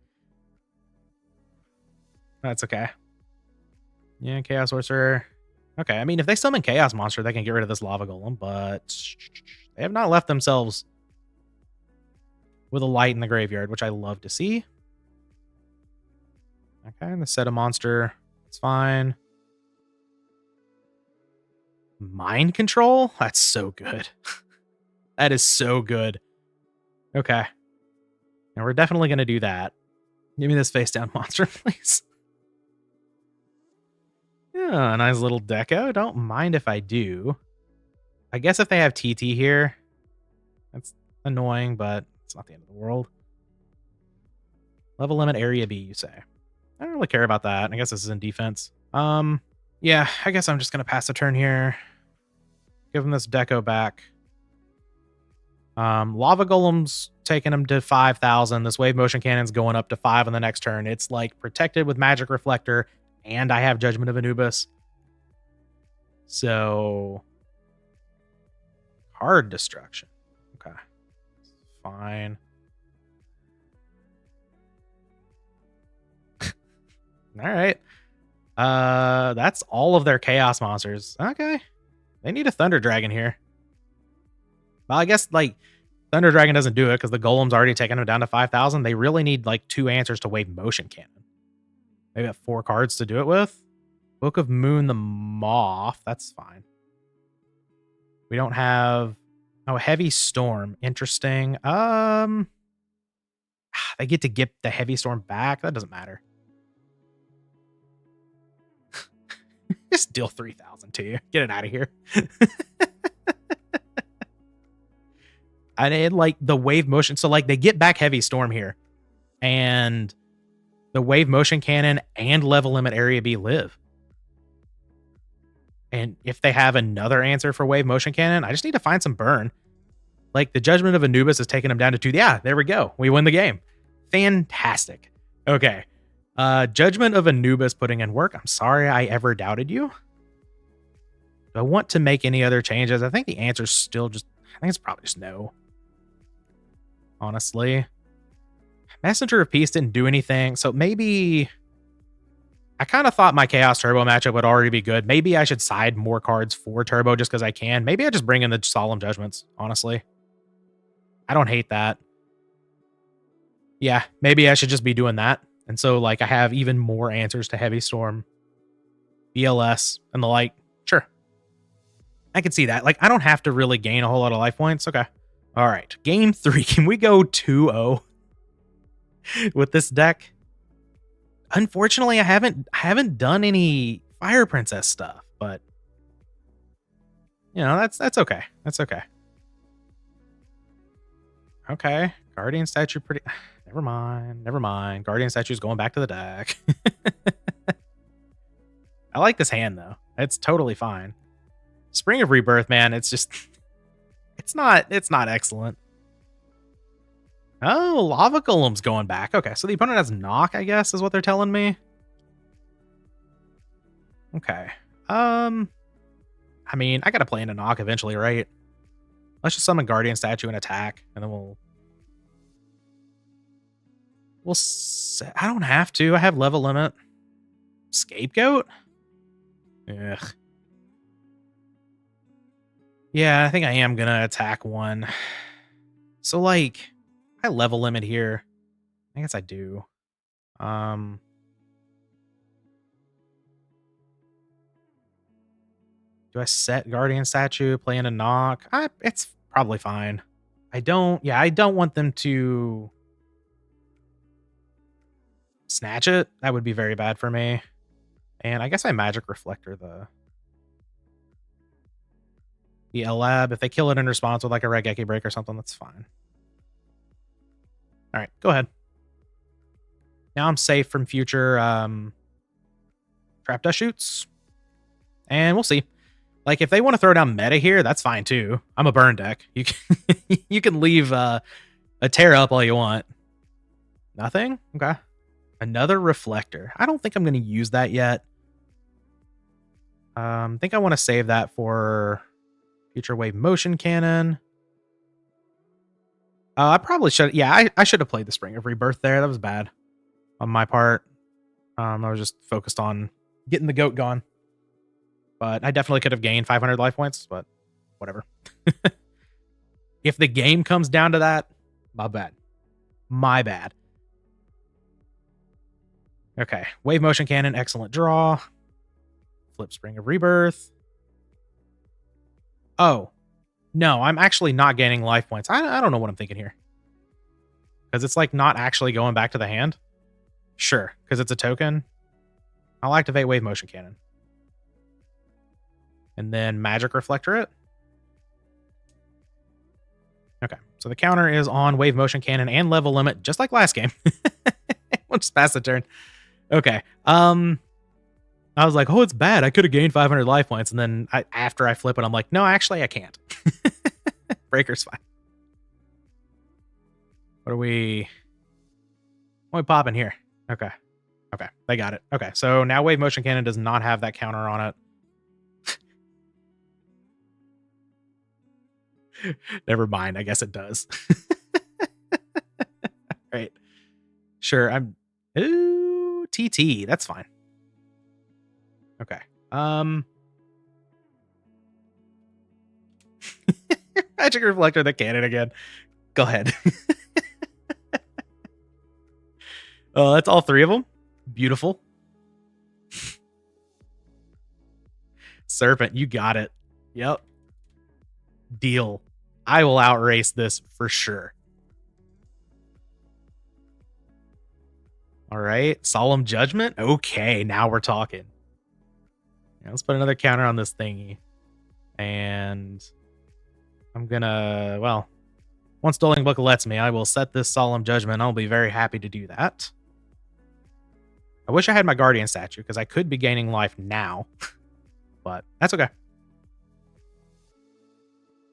That's okay. Yeah, Chaos Sorcerer. Okay, I mean, if they summon Chaos Monster, they can get rid of this Lava Golem, but they have not left themselves with a light in the graveyard, which I love to see. Okay, and the set of monster, it's fine. Mind Control? That's so good. That is so good. Okay. And we're definitely going to do that. Give me this face down monster, please. Yeah, a nice little deco. Don't mind if I do. I guess if they have TT here, that's annoying, but it's not the end of the world. Level limit area B, you say. I don't really care about that. I guess this is in defense. Yeah, I guess I'm just going to pass a turn here. Give him this deco back. Lava Golem's taking him to 5,000. This Wave Motion Cannon's going up to 5 on the next turn. It's like protected with Magic Reflector, and I have Judgment of Anubis. So hard destruction. Okay. Fine. All right. That's all of their Chaos Monsters. Okay. They need a Thunder Dragon here. Well, I guess, like, Thunder Dragon doesn't do it because the Golem's already taken them down to 5,000. They really need, like, 2 answers to Wave Motion Cannon. Maybe have 4 cards to do it with. Book of Moon the Moth. That's fine. We don't have... Oh, Heavy Storm. Interesting. They get to get the Heavy Storm back. That doesn't matter. Just deal 3,000 to you. Get it out of here. And it, like, the Wave Motion... So, like, they get back Heavy Storm here. And the Wave Motion Cannon and Level Limit Area B live. And if they have another answer for Wave Motion Cannon, I just need to find some burn. Like, the Judgment of Anubis is taking them down to 2. Yeah, there we go. We win the game. Fantastic. Okay. Judgment of Anubis putting in work. I'm sorry I ever doubted you. Do I want to make any other changes? I think the answer's still just... I think it's probably just no. Honestly. Messenger of Peace didn't do anything, so maybe... I kind of thought my Chaos Turbo matchup would already be good. Maybe I should side more cards for Turbo just because I can. Maybe I just bring in the Solemn Judgments, honestly. I don't hate that. Yeah, maybe I should just be doing that. And so, like, I have even more answers to Heavy Storm, BLS, and the like. Sure. I can see that. Like, I don't have to really gain a whole lot of life points. Okay. All right. Game 3. Can we go 2-0 with this deck? Unfortunately, I haven't done any Fire Princess stuff, but you know, that's okay. That's okay. Okay. Guardian Statue pretty... Never mind. Never mind. Guardian Statue's going back to the deck. I like this hand, though. It's totally fine. Spring of Rebirth, man, it's just... It's not excellent. Oh, Lava Golem's going back. Okay, so the opponent has Knock, I guess, is what they're telling me. Okay. I mean, I gotta play into Knock eventually, right? Let's just summon Guardian Statue and attack, and then we'll I don't have to. I have level limit. Scapegoat? Ugh. Yeah, I think I am gonna attack one. So, like, I level limit here. I guess I do. I, 'cause, like, I level limit here. I guess I do. I, 'cause, like, I level limit here. I guess I do. I, 'cause, like, I level limit here. I guess I do. 'Cause, like, I level limit here. I guess I do. 'Cause, like, I level limit here. I guess I do. 'Cause, like, I level limit here. I guess I do. Do I set Guardian Statue, play in a knock? It's probably fine. I don't want them to snatch it. That would be very bad for me. And I guess I Magic Reflector the L-Lab. If they kill it in response with like a Regeki Break or something, that's fine. All right, go ahead. Now I'm safe from future Trap Dust Shoots. And we'll see. Like, if they want to throw down meta here, that's fine too. I'm a burn deck. You can, you can leave a tear up all you want. Nothing? Okay. Another Reflector. I don't think I'm going to use that yet. I think I want to save that for future Wave Motion Cannon. I probably should. Yeah, I should have played the Spring of Rebirth there. That was bad on my part. I was just focused on getting the goat gone. But I definitely could have gained 500 life points, but whatever. If the game comes down to that, my bad. My bad. Okay. Wave Motion Cannon, excellent draw. Flip Spring of Rebirth. Oh. No, I'm actually not gaining life points. I don't know what I'm thinking here. Because it's like not actually going back to the hand. Sure, because it's a token. I'll activate Wave Motion Cannon. And then Magic Reflector it. Okay, so the counter is on Wave Motion Cannon and Level Limit, just like last game. We'll just pass the turn. Okay. I was like, oh, it's bad. I could have gained 500 life points. And then after I flip it, I'm like, no, actually, I can't. Breaker's fine. What are we popping here? Okay. Okay, they got it. Okay, so now Wave Motion Cannon does not have that counter on it. Never mind. I guess it does. Right. Sure. Ooh, TT. That's fine. Okay. Magic Reflector the cannon again. Go ahead. Oh, that's all three of them. Beautiful. Serpent, you got it. Yep. Deal. I will outrace this for sure. All right. Solemn Judgment. Okay, now we're talking. Yeah, let's put another counter on this thingy. And I'm gonna, well, once Dueling Book lets me, I will set this Solemn Judgment. I'll be very happy to do that. I wish I had my Guardian Statue, because I could be gaining life now. But that's okay.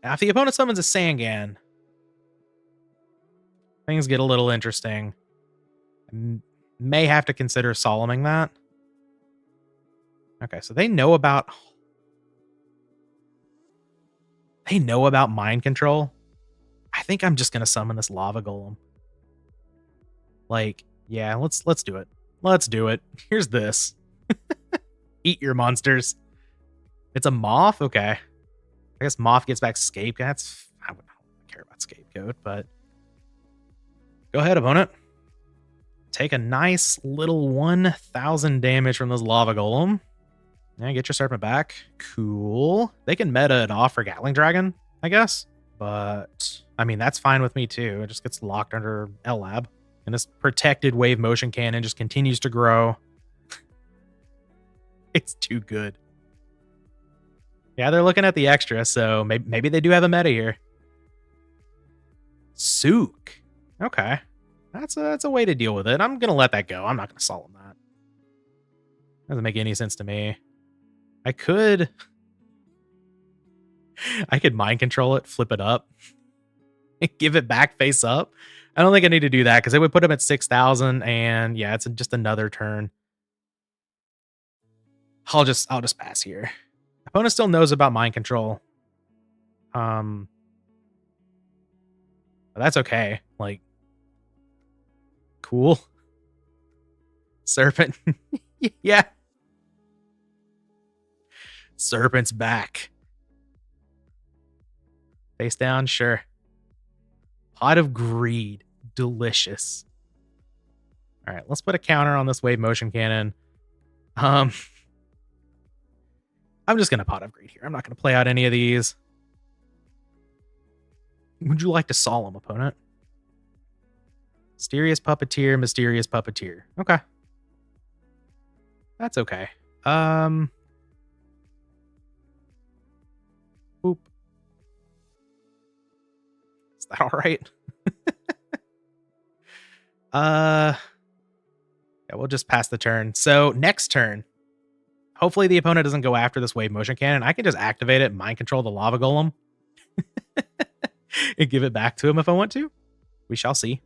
Now, if the opponent summons a Sangan, things get a little interesting. I may have to consider solemning that. Okay, so they know about mind control. I think I'm just gonna summon this lava golem. Like, yeah, let's do it. Let's do it. Here's this. Eat your monsters. It's a Moth? Okay. I guess Moth gets back Scapegoat. I don't care about Scapegoat, but go ahead, opponent. Take a nice little 1,000 damage from this lava golem. Yeah, get your Serpent back. Cool. They can meta it off for Gatling Dragon, I guess. But, I mean, that's fine with me too. It just gets locked under L-Lab. And this protected Wave Motion Cannon just continues to grow. It's too good. Yeah, they're looking at the extra, so maybe they do have a meta here. Sook. Okay. That's a way to deal with it. I'm going to let that go. I'm not going to solemn that. Doesn't make any sense to me. I could mind control it, flip it up, and give it back face up. I don't think I need to do that because it would put him at 6,000, and yeah, it's just another turn. I'll just pass here. Opponent still knows about mind control. But that's okay. Like, cool. Serpent. Yeah. Serpent's back. Face down, sure. Pot of Greed. Delicious. All right, let's put a counter on this Wave Motion Cannon. I'm just going to pot upgrade here. I'm not going to play out any of these. Would you like to solemn, opponent? Mysterious Puppeteer, Mysterious Puppeteer. Okay. That's okay. Boop. Is that all right? Yeah, we'll just pass the turn. So next turn, hopefully the opponent doesn't go after this wave motion cannon. I can just activate it, mind control the lava golem, and give it back to him if I want to. We shall see.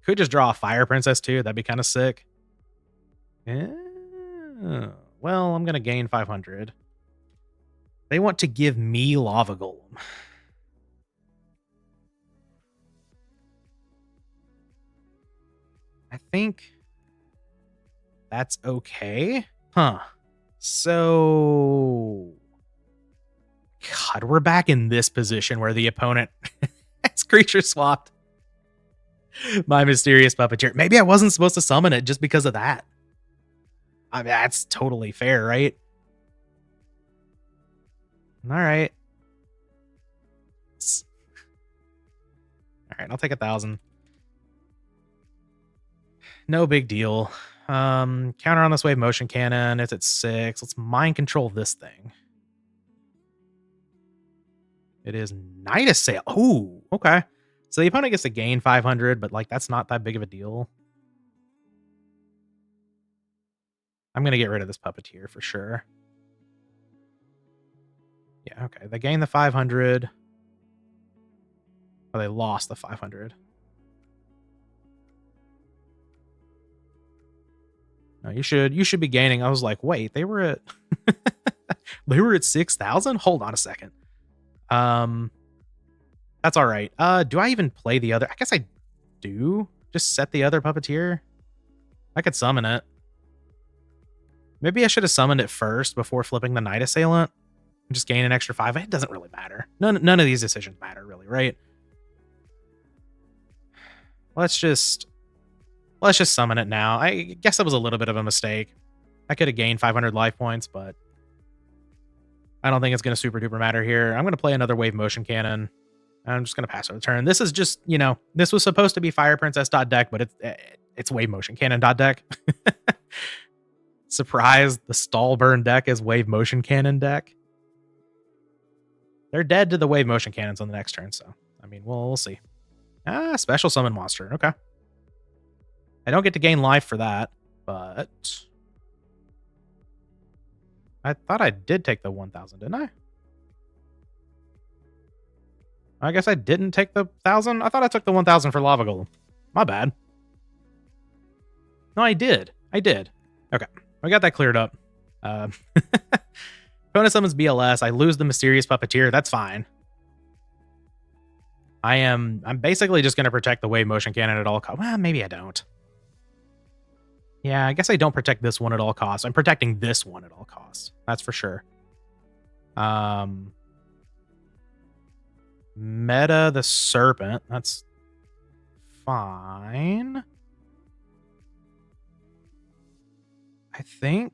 Could just draw a fire princess too. That'd be kind of sick. Well, I'm gonna gain 500. They want to give me lava golem. I think that's okay. Huh. So... God, we're back in this position where the opponent has creature swapped my Mysterious Puppeteer. Maybe I wasn't supposed to summon it just because of that. I mean, that's totally fair, right? All right. All right, I'll take 1,000. No big deal. Counter on this wave motion cannon. It's at 6. Let's mind control this thing. It is Night Assail. Oh, okay. So the opponent gets to gain 500, but like that's not that big of a deal. I'm going to get rid of this Puppeteer for sure. Yeah, okay. They gained the 500. Or they lost the 500. No, you should be gaining. I was like, wait, they were at they were at 6,000? Hold on a second. That's all right. Do I even play the other? I guess I do. Just set the other Puppeteer. I could summon it. Maybe I should have summoned it first before flipping the Night Assailant. And just gain an extra 5. It doesn't really matter. None of these decisions matter, really, right? Let's just summon it now. I guess that was a little bit of a mistake. I could have gained 500 life points, but I don't think it's going to super duper matter here. I'm going to play another wave motion cannon. I'm just going to pass over the turn. This is just, you know, this was supposed to be Fire Princess.deck, but it's wave motion cannon.deck. Surprise, the stall burn deck is wave motion cannon deck. They're dead to the wave motion cannons on the next turn, so I mean, we'll see. Special summon monster. Okay. I don't get to gain life for that, but I thought I did take the 1,000, didn't I? I guess I didn't take the 1,000. I thought I took the 1,000 for Lava Golem. My bad. No, I did. Okay. I got that cleared up. Opponent summons BLS. I lose the Mysterious Puppeteer. That's fine. I'm basically just going to protect the wave motion cannon at all costs. Well, maybe I don't. Yeah, I guess I don't protect this one at all costs. I'm protecting this one at all costs. That's for sure. Meta the Serpent. That's fine. I think.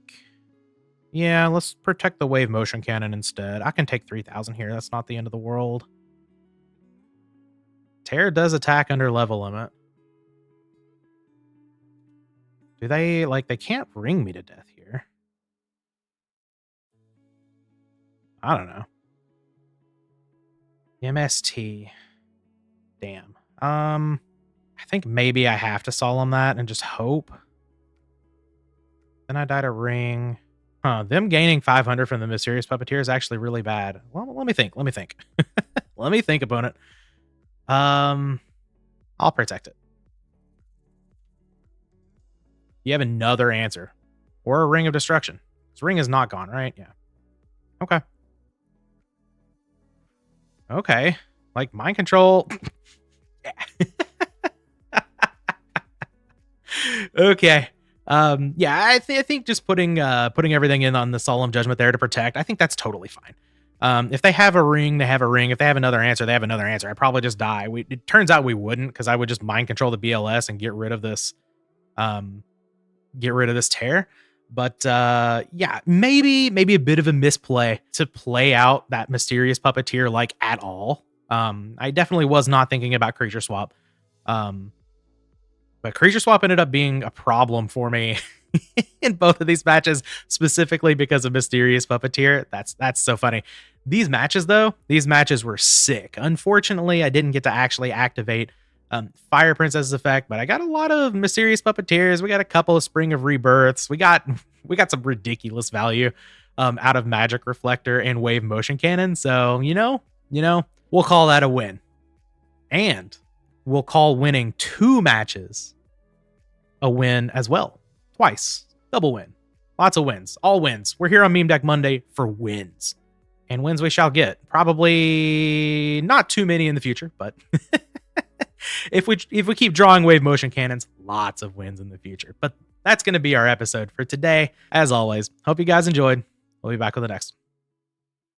Yeah, let's protect the wave motion cannon instead. I can take 3,000 here. That's not the end of the world. Terror does attack under level limit. Do they, like, they can't ring me to death here. I don't know. MST. Damn. I think maybe I have to solemn that and just hope. Then I die to ring. Huh, them gaining 500 from the Mysterious Puppeteer is actually really bad. Well, let me think. Let me think, opponent. I'll protect it. You have another answer. Or a Ring of Destruction. This ring is not gone, right? Yeah. Okay. Okay. Like, mind control. Okay. Yeah, I think just putting everything in on the Solemn Judgment there to protect, I think that's totally fine. If they have a ring, they have a ring. If they have another answer, they have another answer. I probably just die. It turns out we wouldn't, because I would just mind control the BLS and get rid of this tear. But yeah, maybe a bit of a misplay to play out that mysterious puppeteer like at all. I definitely was not thinking about creature swap. Um, but creature swap ended up being a problem for me in both of these matches, specifically because of mysterious puppeteer. That's so funny. These matches, though, these matches were sick. Unfortunately, I didn't get to actually activate Fire Princess's effect, but I got a lot of mysterious puppeteers. We got a couple of Spring of Rebirths. We got some ridiculous value out of Magic Reflector and Wave Motion Cannon. So we'll call that a win, and we'll call winning 2 matches a win as well. Twice, double win, lots of wins, all wins. We're here on Meme Deck Monday for wins, and wins we shall get. Probably not too many in the future, but if we keep drawing Wave Motion Cannons, lots of wins in the future. But that's going to be our episode for today. As always, hope you guys enjoyed. We'll be back with the next one.